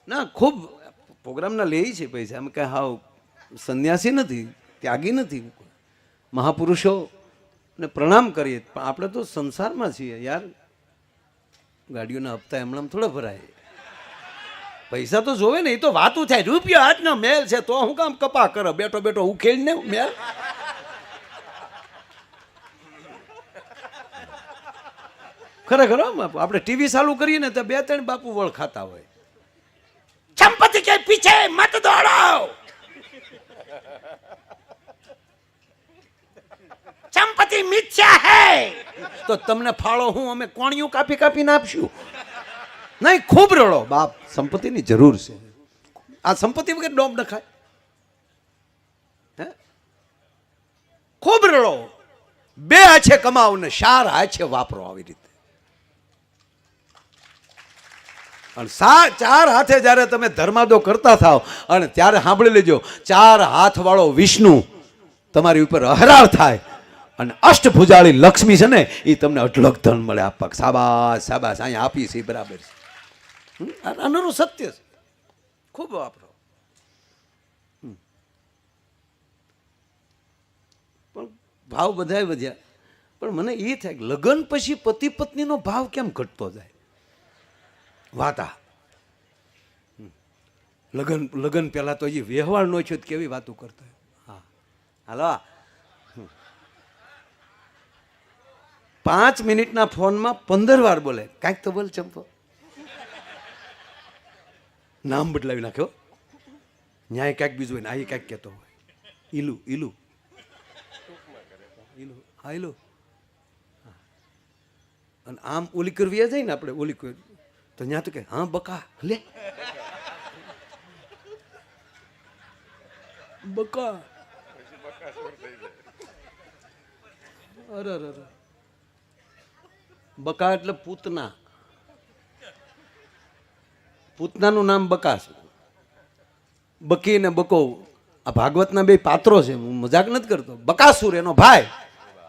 ના ખૂબ પ્રોગ્રામના લે છે પૈસા, અમે કાંઈ હાવ સંન્યાસી નથી, ત્યાગી નથી. મહાપુરુષો ને પ્રણામ કરીએ, પણ આપણે તો સંસારમાં છીએ યાર. ગાડીઓના હપ્તા એમણામ થોડા ભરાય, પૈસા તો જોવે ને. એ તો વાતું થાય, રૂપિયા હાથનો મેલ છે તો હું કામ કપા કરે, બેઠો બેઠો ઉખેડીને મેલ. ખરેખર આપણે ટીવી ચાલુ કરીએ ને તો 2-3 બાપુ વળ ખાતા હોય. સંપત્તિ કે પીછે મત દોડો, સંપત્તિ મિથ્યા હે. તો તમને ફાળો હું અમે કોણિયું કાપી કાપીને આપશું? નહીં, ખૂબ રડો બાપ, સંપત્તિની જરૂર છે. આ સંપત્તિ વગર ડોમ નખાય. હે, ખૂબ રડો. 2 હાથે કમાવો ને 4 હાથે વાપરો, આવી રીતે. અને 4 હાથે જ્યારે તમે ધર્માદો કરતા થાવ અને ત્યારે સાંભળી લેજો, 4 હાથ વાળો વિષ્ણુ તમારી ઉપર અહરાર થાય અને અષ્ટભુજાળી લક્ષ્મી છે ને એ તમને અઢળક ધન મળે. આપક શાબાશ શાબાશ, અહીંયા આપી છે બરાબર છે. આનું સત્ય છે. ખૂબ વાપરો. પણ ભાવ બધાય વધ્યા, પણ મને એ થાય કે લગ્ન પછી પતિ પત્નીનો ભાવ કેમ ઘટતો જાય? વાતા લગ્ન પહેલા તો એ વ્યવહાર નો છે, કેવી વાતો કરતા. હા, હાલો, 5 મિનિટના ફોનમાં 15 વાર બોલે. કાંઈક તો બોલ ચંપો. નામ બદલાવી નાખ્યો. ન્યાય કાંઈક બીજું હોય ને આ કાંઈક કહેતો હોય. ઈલું ઈલું ઈલું, હા ઈલું. અને આમ ઓલી કરવી જાય ને આપણે, ઓલી તો ત્યાં તો કે હા બકા લે બકા. અરે બકા એટલે પૂતના. પૂતનાનું નામ બકા છે. બકી ને બકો આ ભાગવતના 2 પાત્રો છે. હું મજાક નથી કરતો. બકાસુર એનો ભાઈ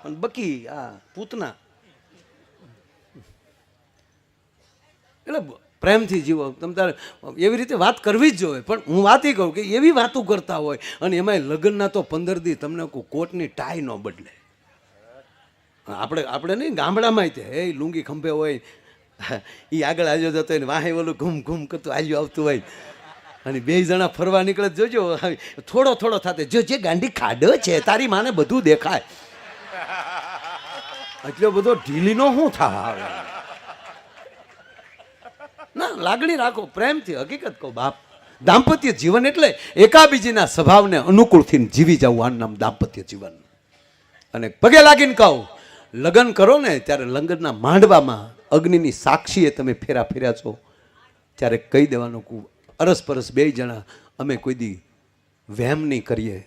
અને બકી આ પૂતના. એટલે પ્રેમથી જીવો. તમે તારે એવી રીતે વાત કરવી જ જોઈએ. પણ હું વાત એ કહું કે એવી વાતો કરતા હોય અને એમાંય લગ્નના તો 15 દી તમને કોઈ કોટની ટાઈ ન બદલે. આપણે નહીં, ગામડામાં તે એ લુંગી ખંભે હોય, એ આગળ આવ્યો જતો હોય ને વાહે ઓલું ઘૂમ ઘૂમ કરતું આવ્યું આવતું હોય અને 2 જણા ફરવા નીકળે. જોજો થોડો થોડો થાતે, જો જે ગાંડી ખાડો છે તારી માને બધું દેખાય. એટલો બધો ઢીલીનો શું થાય? ના, લાગણી રાખો પ્રેમથી. હકીકત કહો બાપ, દાંપત્ય જીવન એટલે એકાબીજીના સ્વભાવને અનુકૂળથી જીવી જવું, આનું નામ દાંપત્ય જીવન. અને પગે લાગીને કહું, લગ્ન કરો ને ત્યારે લગ્નના માંડવામાં અગ્નિની સાક્ષીએ તમે ફેરા ફેર્યા છો ત્યારે કહી દેવાનું કે અરસપરસ 2 જણા અમે કોઈ દી વહેમ નહીં કરીએ,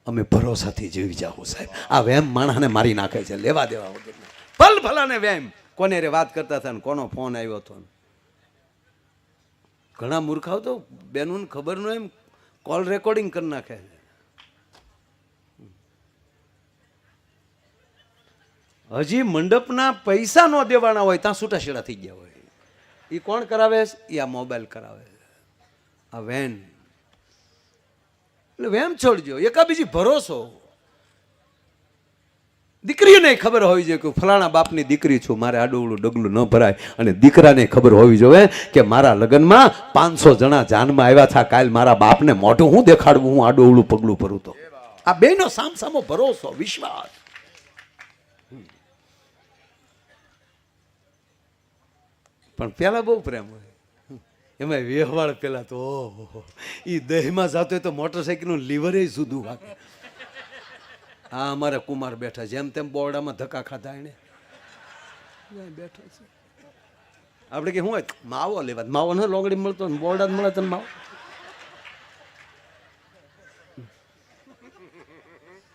અમે ભરોસાથી જીવી જાવું સાહેબ. આ વહેમ માણસને મારી નાખે છે, લેવા દેવા વગર. ભલ ભલાને વહેમ. કોને રે વાત કરતા હતા ને કોનો ફોન આવ્યો હતો. ઘણા મૂર્ખાઓ તો બેનોને ખબર ન એમ કોલ રેકોર્ડિંગ કરી નાખે. હજી મંડપના પૈસા ન દેવાના હોય ત્યાં છૂટાછેડા થઈ ગયા હોય. એ કોણ કરાવે? એ આ મોબાઈલ કરાવે, આ વેન. એટલે વેમ છોડજો. એકાબીજી ભરોસો. દીકરીને ખબર હોવી જોઈએ કે ફલાણા બાપની દીકરી છું, મારે આડું ડગલું ન ભરાય. અને દીકરાને ખબર હોવી જોઈએ કે મારા લગ્નમાં 500 જણા જાનમાં આવ્યા હતા, કાલ મારા બાપને મોઢું હું દેખાડવું, હું આડું પગલું ભરું. તો આ બેનો સામસામો ભરોસો, વિશ્વાસ. પણ પેલા બહુ પ્રેમ હોય. એમાં વ્યવહાર પેલા તો એ દહીંમાં જતો હોય તો મોટરસાઇકલનું લીવરે જુદું વાગે. હા, અમારા કુમાર બેઠા, જેમ તેમ બોરડામાં ધક્કા ખાધા એને બેઠા છે. આપણે કે શું હોય, માવો લેવા, માવો ન લોગડી મળતો, બોરડા મળે તને માવો.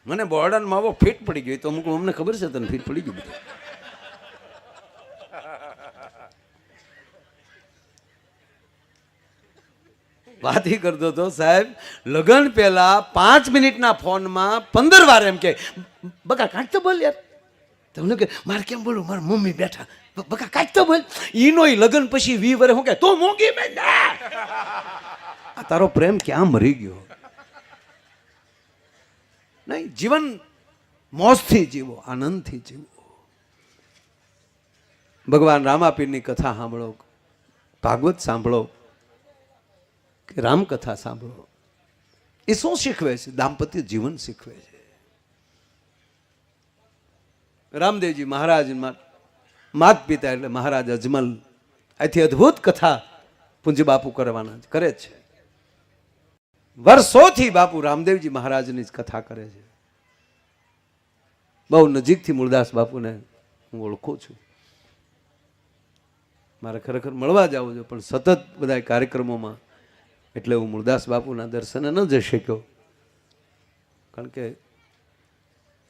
મને બોરડા માવો ફીટ પડી ગયો તો અમુક અમને ખબર છે તને ફીટ પડી ગયું. વાત એ કરતો હતો સાહેબ, લગ્ન પહેલા 5 મિનિટના ફોનમાં 15 વાર એમ કે બકા કાંઈક તો બોલ યાર, તમને કે મારે કેમ બોલું, મારા મમ્મી બેઠા, બકા કાંઈક તો બોલ. ઈનો લગ્ન પછી 20 વર્ષ હું કે તું મૂંગી મેં ના. આ તારો પ્રેમ ક્યાં મરી ગયો? નહીં, જીવન મોજથી જીવો, આનંદથી જીવો. ભગવાન રામાપીરની કથા સાંભળો, ભાગવત સાંભળો કે રામકથા સાંભળો. એ શું શીખવે છે? દાંપત્ય જીવન શીખવે છે. રામદેવજી મહારાજ માત પિતા એટલે મહારાજ અજમલ આથી અદ્ભુત કથા પૂજ્ય બાપુ કરવાના કરે છે. વર્ષોથી બાપુ રામદેવજી મહારાજની જ કથા કરે છે. બહુ નજીકથી મૂળદાસ બાપુને હું ઓળખું છું. મારે ખરેખર મળવા જવું છે, પણ સતત બધા કાર્યક્રમોમાં એટલે હું મૂળદાસ બાપુના દર્શને ન જઈ શક્યો. કારણ કે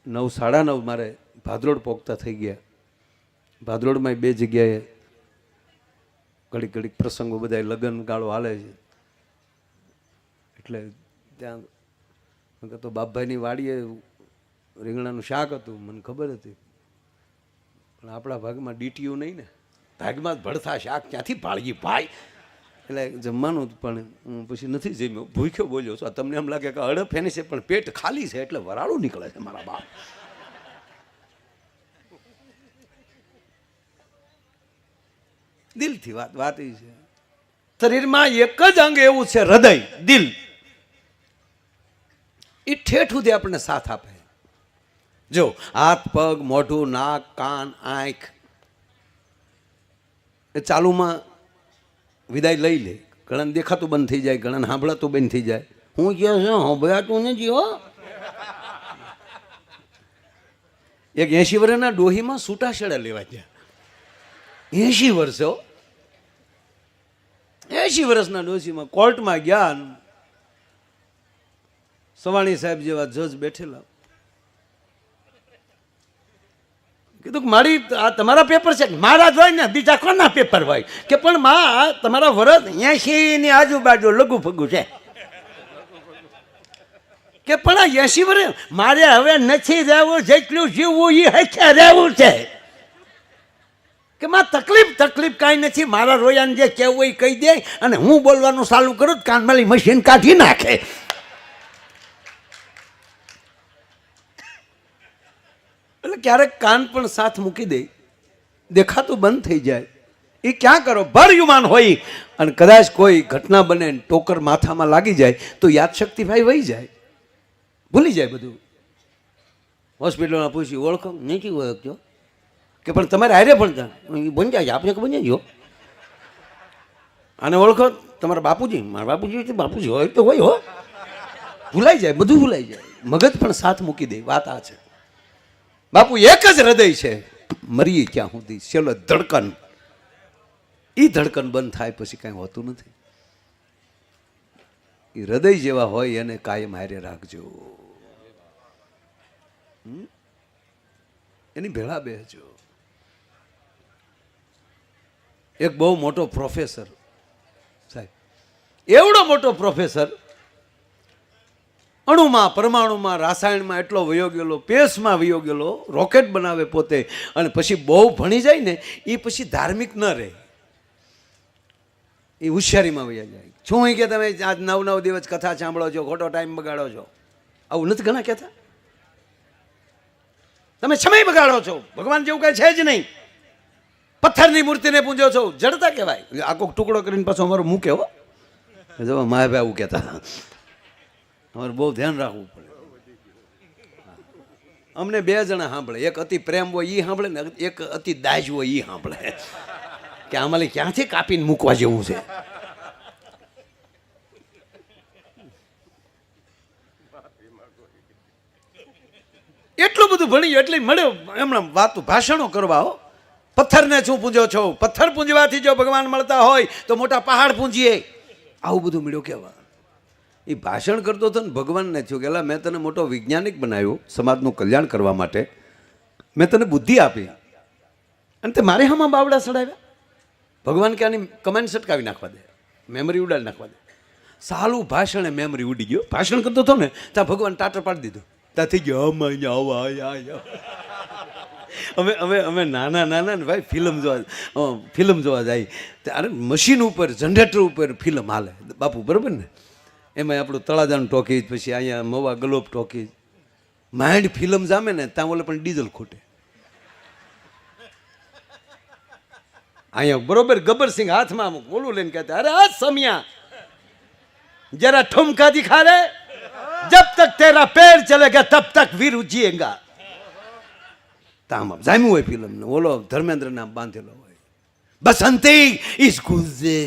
9, 9:30 મારે ભાદરોડ પોગતા થઈ ગયા. ભાદરોડમાં 2 જગ્યાએ ઘડીક ઘડીક પ્રસંગો બધા લગ્ન ગાળો હાલે છે. એટલે ત્યાં તો બાપભાઈની વાડીએ રીંગણાનું શાક હતું, મને ખબર હતી, પણ આપણા ભાગમાં ડીટીયું નહીં ને, ભાગમાં જ ભડથા શાક ક્યાંથી પાળીએ ભાઈ. એટલે જમવાનું પણ હું પછી નથી જમ્યો, ભૂખ્યો બોલ્યો છું. તમને એમ લાગે કે અડપ એની છે, પણ પેટ ખાલી છે એટલે વરાળું નીકળે છે મારા બાપ. દિલથી વાત એ છે. શરીરમાં એક જ અંગ એવું છે, હૃદય, દિલ. એ ઠેઠ સુધી આપણને સાથ આપે. જો હાથ, પગ, મોઢું, નાક, કાન, આંખ એ ચાલુમાં વિદાય લઈ લે. ઘણાને દેખાતું બંધ થઈ જાય, ઘણાને સાંભળાતું બંધ થઈ જાય. હું કહે છે સાંભળાતું નથી હો. એક 80 વર્ષના ડોહીમાં છૂટાછેડા લેવા ગયા. 80 વર્ષો, 80 વર્ષના ડોશીમાં કોર્ટમાં ગયા. સવાણી સાહેબ જેવા જજ બેઠેલા. કીધું કે મારી આ તમારા પેપર છે. મારા જ હોય ને, બીજા કોના પેપર હોય? કે પણ માં તમારા વર્ષ 80 ની આજુબાજુ લઘુ ફગું છે. કે પણ આ 80 વર્ષ મારે હવે નથી રહેવું, જેટલું જીવવું એ હખ્યા રહેવું છે. કે માં તકલીફ કાંઈ નથી, મારા રોયાને જે કહેવું એ કહી દે, અને હું બોલવાનું ચાલુ કરું કાનમાલી મશીન કાઢી નાખે. એટલે ક્યારેક કાન પણ સાથ મૂકી દે, દેખાતું બંધ થઈ જાય. એ ક્યાં કરો? ભર યુવાન હોય અને કદાચ કોઈ ઘટના બને, ટોકર માથામાં લાગી જાય તો યાદશક્તિ ભાઈ વહી જાય, ભૂલી જાય બધું. હોસ્પિટલમાં પૂછ્યું, ઓળખો? નથી ઓળખજો. કે પણ તમારે હારે ભણતા બની જાય, આપણે કે બની ગયો. આને ઓળખો? તમારા બાપુજી. મારા બાપુજી બાપુજી હોય તો હોય હો. ભૂલાઈ જાય, બધું ભૂલાઈ જાય. મગજ પણ સાથ મૂકી દે. વાત આ છે. બાપુ એક જ હૃદય છે, મરીએ ક્યાં સુધી છેલ્લો ધડકન. એ ધડકન બંધ થાય પછી કાંઈ હોતું નથી. એ હૃદય જેવા હોય એને કાયમ હારે રાખજો, એની ભેળા બેસજો. એક બહુ મોટો પ્રોફેસર સાહેબ, એવડો મોટો પ્રોફેસર, અણુમાં, પરમાણુમાં, રાસાયણમાં એટલો વયો ગયેલો, પેસમાં વયો ગયેલો, રોકેટ બનાવે પોતે, અને પછી બહુ ભણી જાય ને એ પછી ધાર્મિક ન રહે, એ હોશિયારીમાં વયા જાય. શું કે તમે આજ 9 દિવસ કથા સાંભળો છો, ખોટો ટાઈમ બગાડો છો? આવું નથી ઘણા કહેતા. તમે સમય બગાડો છો, ભગવાન જેવું કઈ છે જ નહીં. પથ્થરની મૂર્તિને પૂજો છો, જડતા કહેવાય. આખો ટુકડો કરીને પાછો અમારો મૂકે હો. જો માય ભાઈ આવું કહેતા. અમારે બહુ ધ્યાન રાખવું પડે. અમને 2 જણા સાંભળે, એક અતિ પ્રેમ હોય એ સાંભળે ને એક અતિ દાજ હોય એ સાંભળે, કે આમાં ક્યાંથી કાપીને મૂકવા જેવું છે. એટલું બધું ભણી એટલે મળ્યો એમણે વાતો ભાષણો કરવા. હો, પથ્થરને શું પૂંજો છો? પથ્થર પૂંજવાથી જો ભગવાન મળતા હોય તો મોટા પહાડ પૂંજીએ. આવું બધું મળ્યો કહેવા. એ ભાષણ કરતો હતો ને ભગવાનને થયું કે મેં તને મોટો વૈજ્ઞાનિક બનાવ્યો સમાજનું કલ્યાણ કરવા માટે, મેં તને બુદ્ધિ આપી અને તે મારે હામાં બાવડા ચડાવ્યા. ભગવાન કે આની કમેન્ટ સટકાવી નાખવા દે, મેમરી ઉડાડી નાખવા દે. સાલું ભાષણે મેમરી ઉડી ગયો. ભાષણ કરતો હતો ને ત્યાં ભગવાન ટાટર પાડી દીધું. ત્યાં થઈ ગયો અમે અમે અમે નાના નાના ને ભાઈ ફિલ્મ જોવા જાય ત્યારે મશીન ઉપર જનરેટર ઉપર ફિલ્મ હાલે બાપુ બરાબર ને એમાં આપણું તળાજાનું ટોકીજ પછી અહીંયા મવા ગલોબ ટોકીજ માઇન્ડ ફિલ્મ જામે ને ત્યાં ઓલે પણ ડીઝલ ખૂટે અહીંયા બરોબર ગબ્બરસિંહ હાથમાં ઓલું લઈને કહેતા અરે આ સમિયા જરા ઠુમકા દિખા રે જબ તક તેરા પેર ચલેગા તબ તક વીર ઉજીએગા તામ જામ્યું હોય ફિલ્મ ને ઓલો ધર્મેન્દ્ર નામ બાંધેલો હોય બસંતી ઇસ ગુજે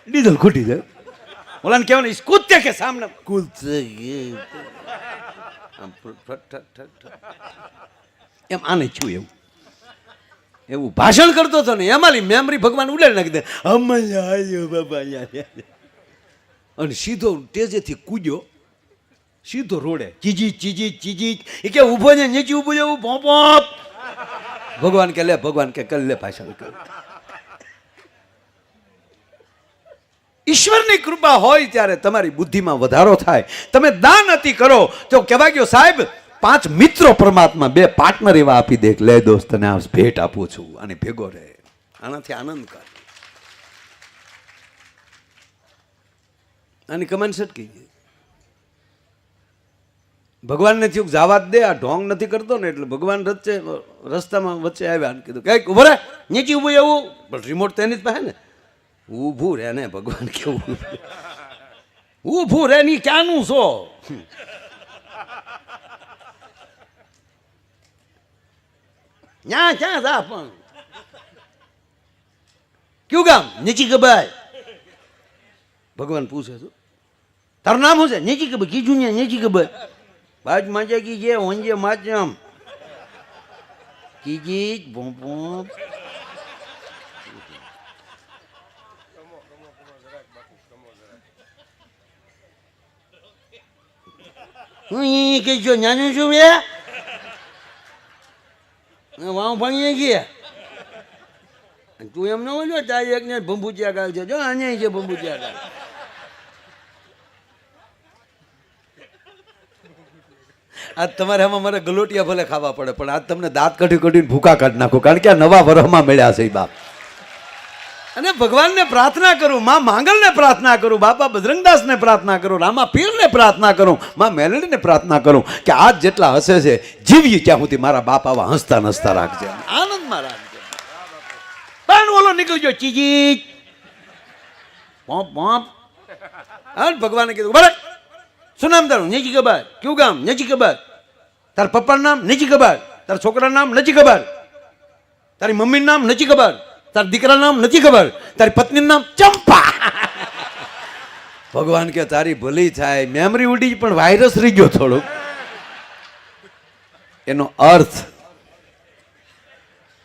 ડીઝલ ખૂટી જાય ઓલાને કહેવાનું ઇસ કૂદતે કે સામને કૂદતે એમ આને છું એવું એવું ભાષણ કરતો હતો ને એમાંની મેમરી ભગવાન ઉડાડી નાખી દે અમાયો બાબા અને સીધો તેજેથી કૂદ્યો સીધો રોડે ચીજી ચીજી ચીજી એ કે ઊભો ને નીચે ઊભું જવું પોપ ભગવાન કે લે ભગવાન કે કર લે ભાષણ કર ઈશ્વરની કૃપા હોય ત્યારે તમારી બુદ્ધિમાં વધારો થાય તમે દાન અતિ કરો તો કહેવાય ગયો સાહેબ 5 મિત્રો પરમાત્મા 2 પાર્ટનર એવા આપી દે લે દોસ્ત તને આ ભેટ આપું છું અને ભેગો રહે આનાથી આનંદ કર આની કમાન સટકી ગઈ ભગવાનને થયું જવા જ દે આ ઢોંગ નથી કરતો ને એટલે ભગવાન રસ્તામાં વચ્ચે આવ્યા અને કીધું કઈક ઉભો રે નીચે ઊભું એવું પણ રિમોટ તેની જ પાસે ને ઊભું રે ને ભગવાન કેવું ઊભું રે ની ક્યાંનું છો ન્યા ક્યાં જા પણ ક્યું ગામ નીચી ગબાઈ ભગવાન પૂછે છું તારું નામ શું છે નીચી ગબાઈ કીધું ને નીચી ગબાઈ બાજ માજે કીજે હોંજે માચમ કીજી ભોંપો હું કઈ છો નાનું છું બે વાવ ભણીએ ગયા તું એમ ન હોય તારી એક ને ભંભુચિયા ગાલ છે જો અહીંયા છે ભંભુચિયા ગાલ આજ તમારે આમાં મારે ગલોટિયા ભલે ખાવા પડે પણ આજ તમને દાંત કઢી કઢીને ભૂકા કાઢી નાખો કારણ કે આ નવા વરહમાં મળ્યા છે બાપ અને ભગવાનને પ્રાર્થના કરું માં માંગલને પ્રાર્થના કરું બાપા બજરંગદાસને પ્રાર્થના કરું રામા પીરને પ્રાર્થના કરું માં મેલડીને પ્રાર્થના કરું કે આજ જેટલા હસે છે જીવીએ ત્યાં સુધી મારા બાપ આવા હસતા નસતા રાખજે આનંદમાં રાખજે પણ ઓલો નીકળી ગયો ચીજી પોપ પોપ હા ભગવાને કીધું બરાબર શું નામ તારું નીચી ખબર કયું ગામ નીચી ખબર તારા પપ્પાનું નામ નીચી ખબર તારા છોકરાનું નામ નથી ખબર તારી મમ્મીનું નામ નથી ખબર તારા દીકરાનું નામ નથી ખબર તારી પત્નીનું નામ ચંપા ભગવાન કે તારી ભલી થાય મેમરી ઉડી પણ વાયરસ રહી ગયો થોડોક એનો અર્થ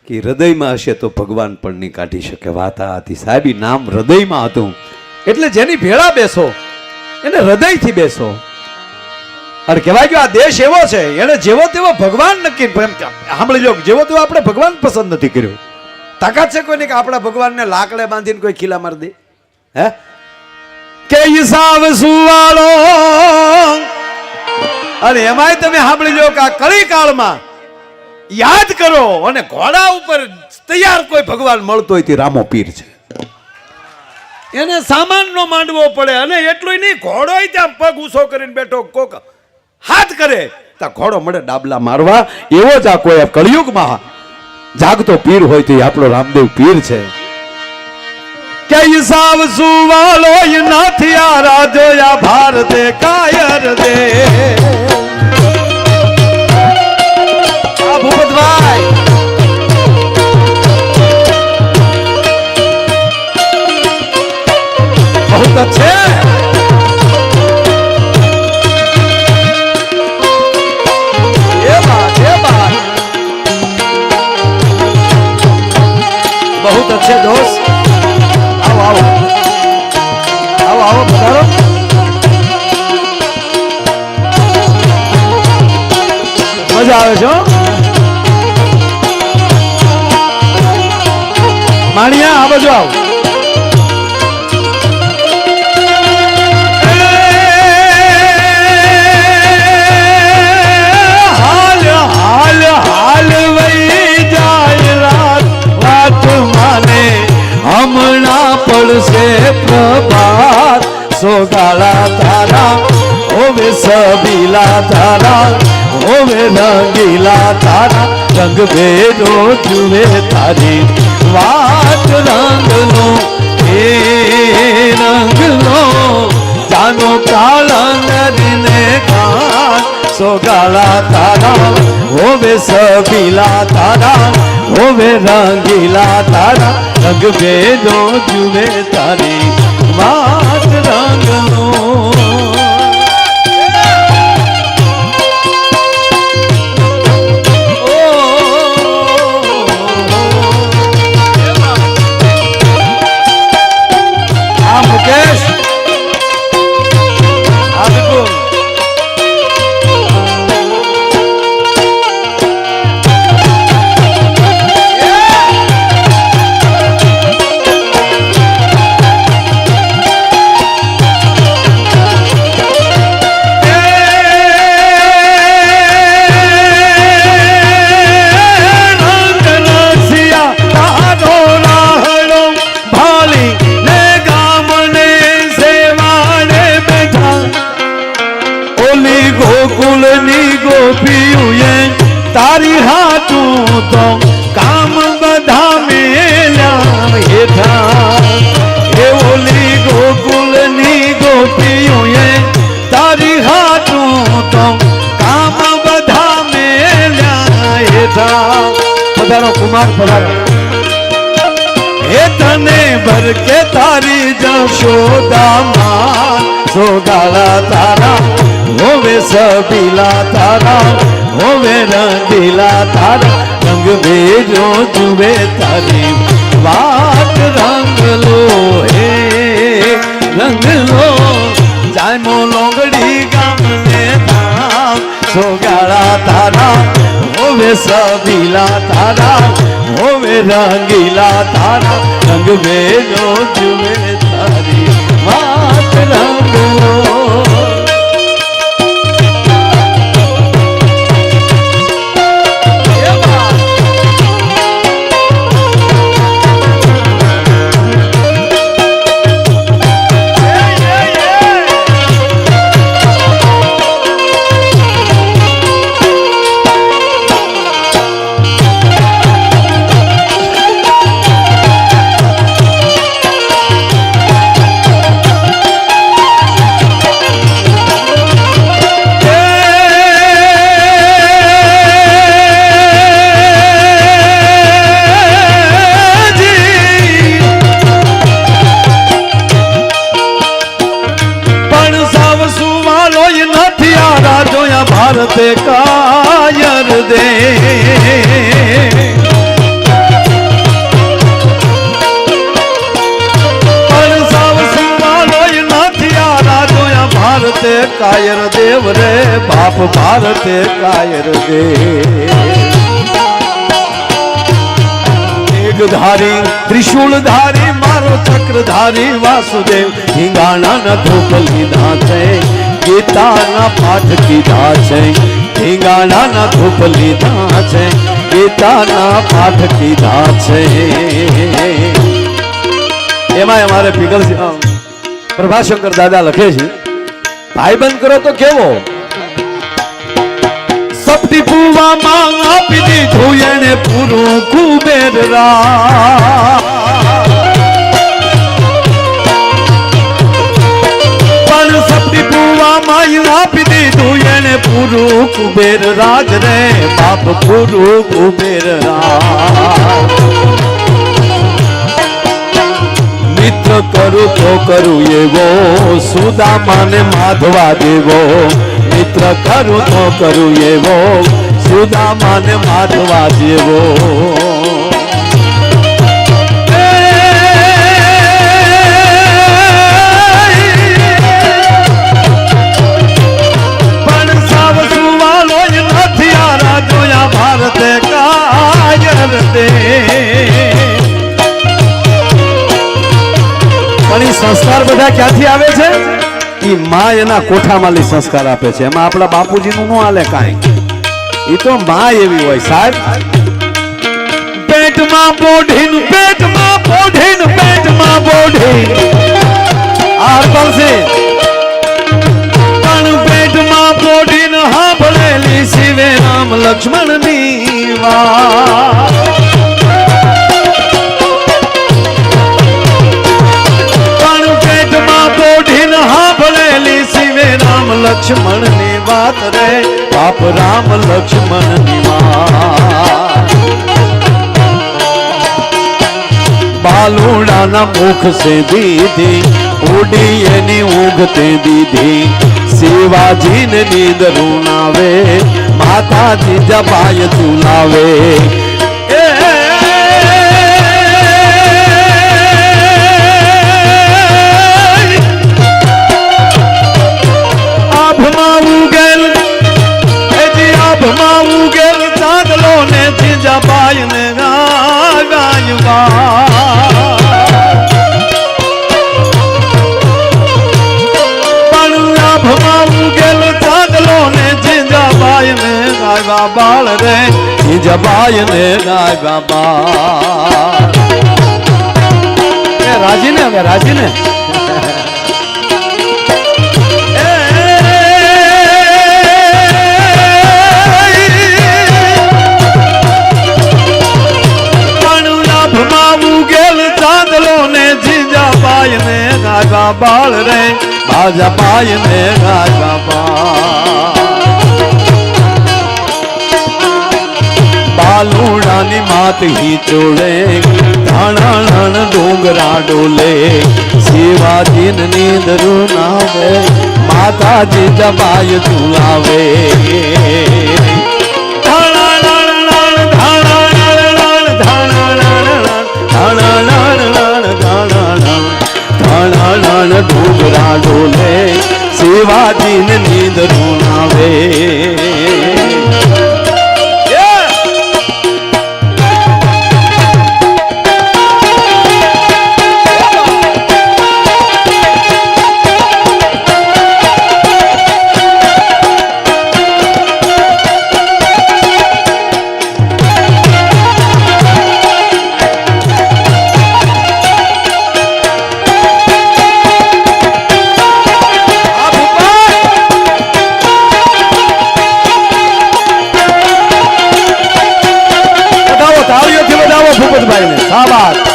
કે હૃદયમાં હશે તો ભગવાન પણ નહીં કાઢી શકે વાત આ હતી સાહેબ નામ હૃદયમાં હતું એટલે જેની ભેળા બેસો એને હૃદયથી બેસો અને કહેવાય ગયો આ દેશ એવો છે એને જેવો તેવો ભગવાન નક્કી સાંભળી લો જેવો તેવો આપણે ભગવાન પસંદ નથી કર્યો તાકાત છે કોઈને કે આપણા ભગવાનને લાકડે બાંધીને કોઈ ખીલા મારી દે હે કે હિસાબ સુવાળો અને એમાંય તમે સાંભળી લો કે આ કળી કાળમાં યાદ કરો અને ઘોડા ઉપર તૈયાર કોઈ ભગવાન મળતો હોય તે રામો પીર છે એને સામાન નો માંડવો પડે અને એટલું નહીં ઘોડો ત્યાં પગ ઊંચો કરીને બેઠો કોક હાથ કરે ત્યાં ઘોડો મળે ડાબલા મારવા એવો જ આ કોઈ કળિયુગમાં જાગતો પીર હોય તો આપણો રામદેવ પીર છે કે હિસાબ સુવાલો નથી આ રાધોયા ભારતે કાયર દે આ ભૂપતભાઈ બહુ છે बहुत अच्छे दोस्त आओ आओ आओ आओ पधारो मजा આવે છે માણિયા આ બાજુ આવો પડશે પ્રભાત સોગાળા તારા હોવે સબીલા તારા હોવે રંગીલા તારા રંગ ભેદો જુએ તારી વાત રંગનો એ રંગનો જાનો કાળંગને ગાન સોગાળા તારા હોવે સબીલા તારા હોવે રંગીલા તારા રંગ ભેદો જુએ તારી વાત રંગનો તારી હાથું તો કામ બધા મેલ્યા હેઠા એ ઓલી ગોકુલની ગોપીઓએ તારી હાથું તો કામ બધા મેલ્યા હેઠા પધારો કુમાર પધારો હે તને ભર કે તારી જશોદામાં સોગાળા તારા હોવે સબીલા તારા હોવે રંગીલા તારા રંગ ભેજો જુએ તારી વાત રંગલો હે રંગલો જામો લોંગડી ગામને ધામ સોગાળા તારા હોવે સબીલા તારા હોવે રંગીલા તારા રંગ ભેજો જુએ તારી વાત રંગલો ભારતે કાયર દે પણ સાવ સુવાલો નથી આ રાજોયા ભારતે કાયર દેવ રે બાપ ભારતે કાયર દે મેઘધારી ત્રિશુળધારી મારો ચક્રધારી વાસુદેવ હિંગાણા ન ધૂપ લીધા છે ગીતાના પાઠ કીધા છે હિંગાણાના ધૂપ લીધા છે ગીતાના પાઠ કીધા છે એમાં અમારે પીગલ પ્રભાશંકર દાદા લખે છે ભાઈબંધ કરો તો કેવો સપટી પૂવામાં આપી દીધું એને પૂરું કુબેર રા આપી દીધું એને પૂરું કુબેર રાજ રે બાપ પૂરું કુબેર રાજ મિત્ર કરું તો કરું એવો સુદામાને માધવા દેવો મિત્ર કરું તો કરું એવો સુદામાને માધવા દેવો ભારતે કાયર દે પણ એ સંસ્કાર બધા ક્યાંથી આવે છે એ માં એના કોઠામાં સંસ્કાર આપે છે એમાં આપણા બાપુજીનું ન હાલે કાંઈ એ તો માં એવી હોય સાહેબ પેટમાં પોઢીન પેટમાં માં બોઢી આરપલસી પણ પેટમાં બોઢી ન સાંભળેલી શિવે રામ લક્ષ્મણ ની વાત પણ પેટમાં બોઢી ન સાંભળેલી શિવે રામ લક્ષ્મણ ની વાત રે બાપ રામ લક્ષ્મણ ની વાત બાલુડાના મુખ સે દીધી ઉડી એની ઊંઘતે દીધી શિવાજીને નીંદર ઉનાવે માતાજી જબાય ઝુલાવે આભમાં ઉગેલ એજી આભમાં ઉગેલ ચાંદલો ને જીજાબાઈ ને ગાયવા બાળ રે જીજાબાઈ ને ગાય બાળ રાજી ને હવે રાજી ને ચાંદલો ને જીજાબાઈ ને ગાય બાળ રે બાજાબાઈ ને ગાય બાળ બાલુડાની માત હી ચોળે ધાણાણ ડુંગરા ડોલે શિવાજી નીંદરું નાવે માતાજી જબાય ઝુલાવે ડુંગરા ડોલે શિવાજી નીંદરું નાવે ભૂપતભાઈ ને શાબાશ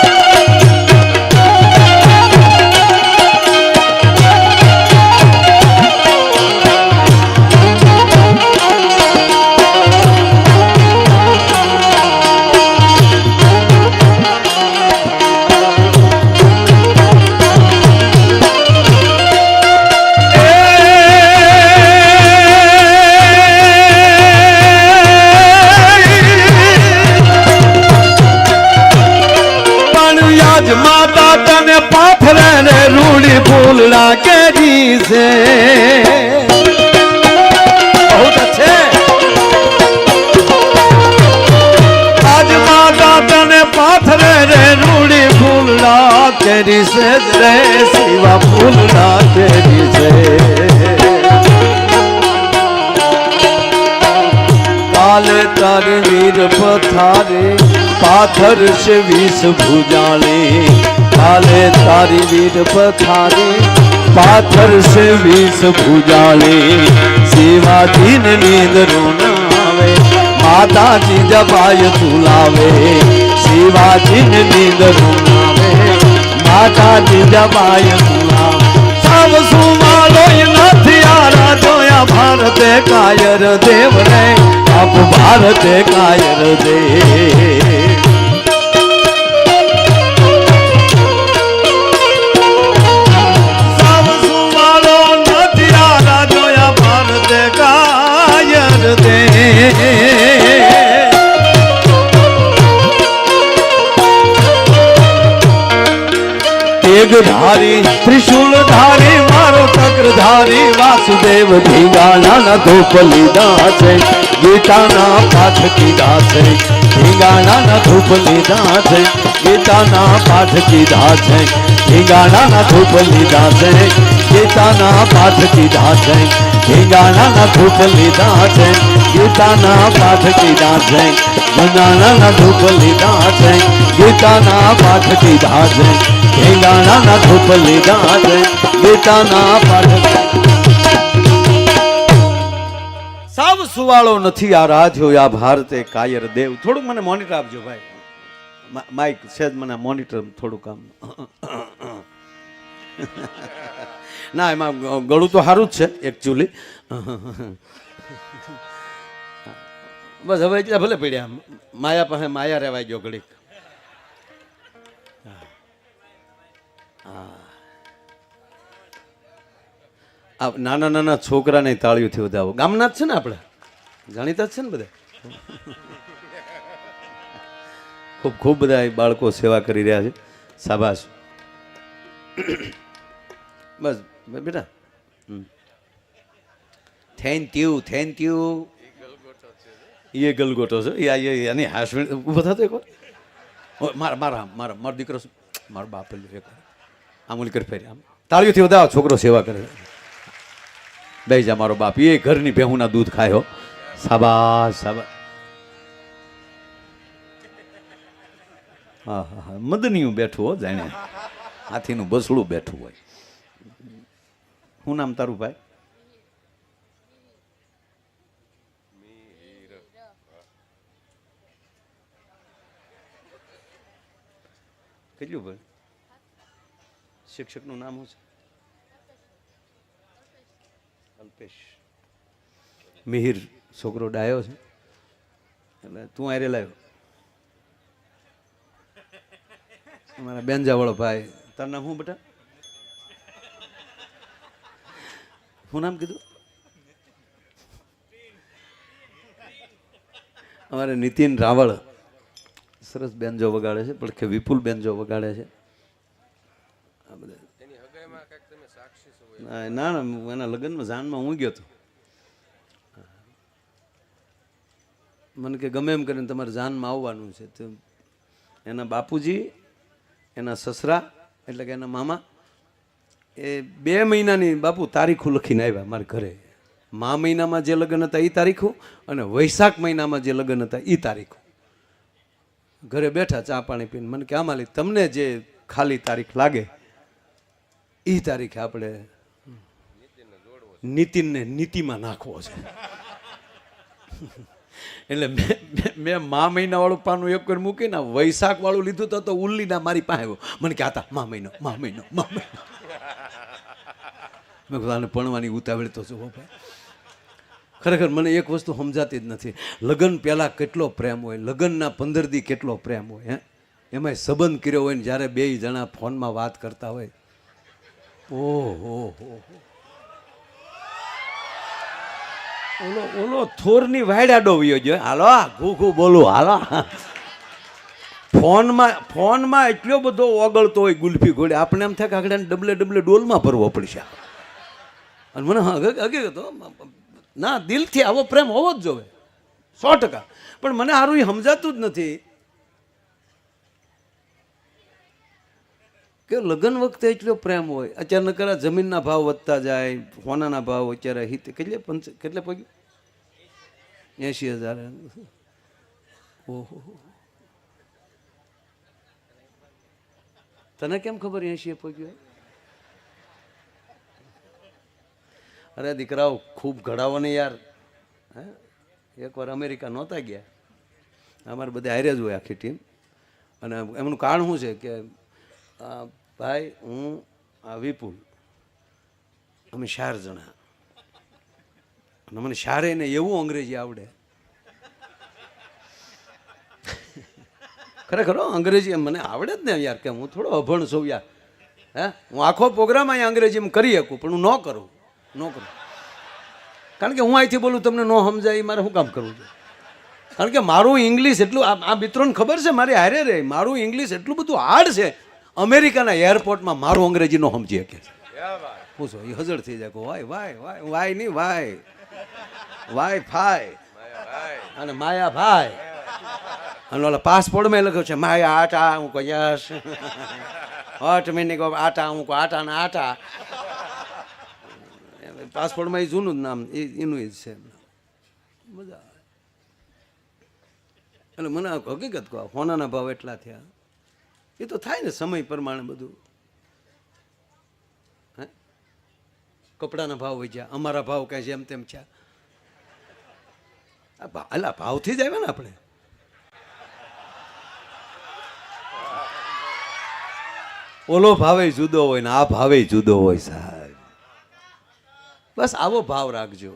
માતા તને પાથરે ને રૂડી ફૂલડા કેરી છે बहुत अच्छे આજ માતા તને પાથરે રે રૂડી ફૂલડા કેરી છે રે શિવા ફૂલડા કેરી છે કાલે તારે વીર પથારે पाथर से विष भुजाले काले तारी वीर पथारे पाथर से विष भुजाले शिवाजी ने नींद रोनावे माता जी जबाय झुलावे शिवाजी ने नींद रोनावे माता जी जबाय झुलावे सब सुमालो नथियारा जोया भारत कायर देव रे अब भारत कायर देव धारी त्रिशूल धारी मारो चक्र धारी वासुदेव ढींगाना न धूप लीधा है गीता ना पाठ कीधा है ढींगाना न धूप लीधा है गीता ना पाठ कीधा है ढींगाना न धूप लीधा है गीता ना पाठ कीधा है ढींगाना न धूप लीधा है गीता ना पाठ कीधा है ढींगाना न धूप लीधा है गीता ગીતાના પાઠ કીધા છે, ઢેંગાણાના ધૂપ લીધા છે, ગીતાના પાઠ. સાવ સુવાળો નથી આ રાધ્યો આ ભારતે કાયર દેવ. થોડુંક મને મોનિટર આપજો ભાઈ, માઇક છે મને મોનિટર થોડુંક કામ. ના એમાં ગળું તો સારું જ છે એકચ્યુઅલી. બસ હવે એટલે ભલે પડ્યા, માયા પાસે માયા રહેવાય ગયો ઘડીક. આ નાના નાના છોકરાને તાળીઓથી વધાવો. ગામના જ છે ને આપણે, જાણીતા જ છે ને બધા. ખૂબ ખૂબ બધા બાળકો સેવા કરી રહ્યા છે. શાબાશ. બસ બેટા, થેન્ક યુ થેન્ક યુ. એ ગલગોટો છે એની હાસવી ઊભો થતો એક વાર. મારો દીકરો મારો બાપ એક વાર આમુલી કરી ફેરી આમ તાળીઓથી વધાવો. છોકરો સેવા કરે. બે જા મારો બાપ, એ ઘરની ભેહુના દૂધ ખાયો. શાબાશ શાબાશ. હા હા હા, મદનીયું બેઠું હો, જાણે હાથીનું બસડું બેઠું હોય. શું નામ તારું ભાઈ? કેટલું ભાઈ? શિક્ષકનું નામ શું છે? અલ્પેશ. મિહિર છોકરો ડાયો છે એટલે તું આરે લાવ્યો. અમારા બેનજાવાળો ભાઈ. તારું નામ શું બેટા? શું નામ કીધું? અમારે નીતિન રાવળ સરસ બેનજો વગાડે છે, પણ કે વિપુલ બેનજો વગાડે છે. આ બધા ના ના, એના લગ્નમાં જાનમાં હું ગયો હતો. મને કે ગમે એમ કરીને તમારે જાનમાં આવવાનું છે. તો એના બાપુજી, એના સસરા એટલે કે એના મામા, એ 2 મહિનાની બાપુ તારીખો લખીને આવ્યા મારા ઘરે. મા મહિનામાં જે લગ્ન હતા એ તારીખો, અને વૈશાખ મહિનામાં જે લગ્ન હતા એ તારીખો. ઘરે બેઠા ચા પાણી પીને મને કે આમાં તમને જે ખાલી તારીખ લાગે એ તારીખે આપણે નીતિનને નીતિમાં નાખવો છે. એટલે મેં મા મહિના વાળું પાનું એક કરી મૂકીને વૈશાખ વાળું લીધું તો ઉલ્લીના મારી પાસે આવ્યો. મને કે આતા મા મહિનો મા મહિનો મા મહિનો. મેં કીધું ભણવાની ઉતાવળ તો જુઓ ભાઈ. ખરેખર મને એક વસ્તુ સમજાતી જ નથી. લગ્ન પહેલાં કેટલો પ્રેમ હોય, લગ્નના 15 દી કેટલો પ્રેમ હોય. હે એમાંય સંબંધ કર્યો હોય ને જ્યારે 2 જણા ફોનમાં વાત કરતા હોય, ઓહો હો. ઓલો થોરની વાયડા વયો ગયો. હાલો ઘૂ બોલું હાલો. ફોનમાં એટલો બધો ઓગળતો હોય ગુલ્ફી ઘોડે, આપણે એમ થાય કે આગળ ડબલે ડોલમાં ભરવો પડશે. અને મને હકીકત ના, દિલથી આવો પ્રેમ હોવો જ જોવે 100%. પણ મને સારું એ સમજાતું જ નથી કે લગ્ન વખતે એટલો પ્રેમ હોય, અચાનક જમીનના ભાવ વધતા જાય, સોનાના ભાવ અત્યારે કેટલે પગ્યું? 80,000. ઓહો, તને કેમ ખબર 80 પગ્યું? અરે દીકરાઓ ખૂબ ઘડાવો ને યાર. હે એકવાર અમેરિકા નહોતા ગયા, અમારે બધા હારે જ હોય આખી ટીમ. અને એમનું કારણ શું છે કે ભાઈ હું આ વિપુલ અમે 4 જણા, અને મને 4 ને એવું અંગ્રેજી આવડે. ખરેખર અંગ્રેજી મને આવડે જ ને યાર, કે હું થોડો અભણ છું યાર. હે હું આખો પ્રોગ્રામ અહીંયા અંગ્રેજીમાં કરી શકું, પણ હું ન કરું. કારણ કે હું અહીંથી બોલું તમને ન સમજાય એ મારે શું કામ કરવું છે? કારણ કે મારું ઇંગ્લિશ એટલું, આ મિત્રોને ખબર છે મારી હારે રે, મારું ઇંગ્લિશ એટલું બધું હાર્ડ છે. અમેરિકાના એરપોર્ટમાં મારું અંગ્રેજી ન સમજી શકે. પૂછો એ હજળ થઈ જાય. વાય નહીં વાય ફાય અને માયા ભાઈ. અને ઓલા પાસપોર્ટમાં લખ્યું છે માયા આટા, હું કહું યસ. 8 મહિને કહો આટા, હું કહું આટાના આટા. પાસપોર્ટમાં એ જૂનું જ નામ એનું જ છે. મજા આવે. એટલે મને હકીકત કહો, સોનાના ભાવ એટલા થયા, એ તો થાય ને સમય પ્રમાણે બધું. હે કપડાના ભાવ વધ્યા, અમારા ભાવ કાંઈ જેમ તેમ છે. અલા ભાવથી જ આવ્યા ને આપણે. ઓલો ભાવે જુદો હોય ને આ ભાવે જુદો હોય સાહેબ. બસ આવો ભાવ રાખજો.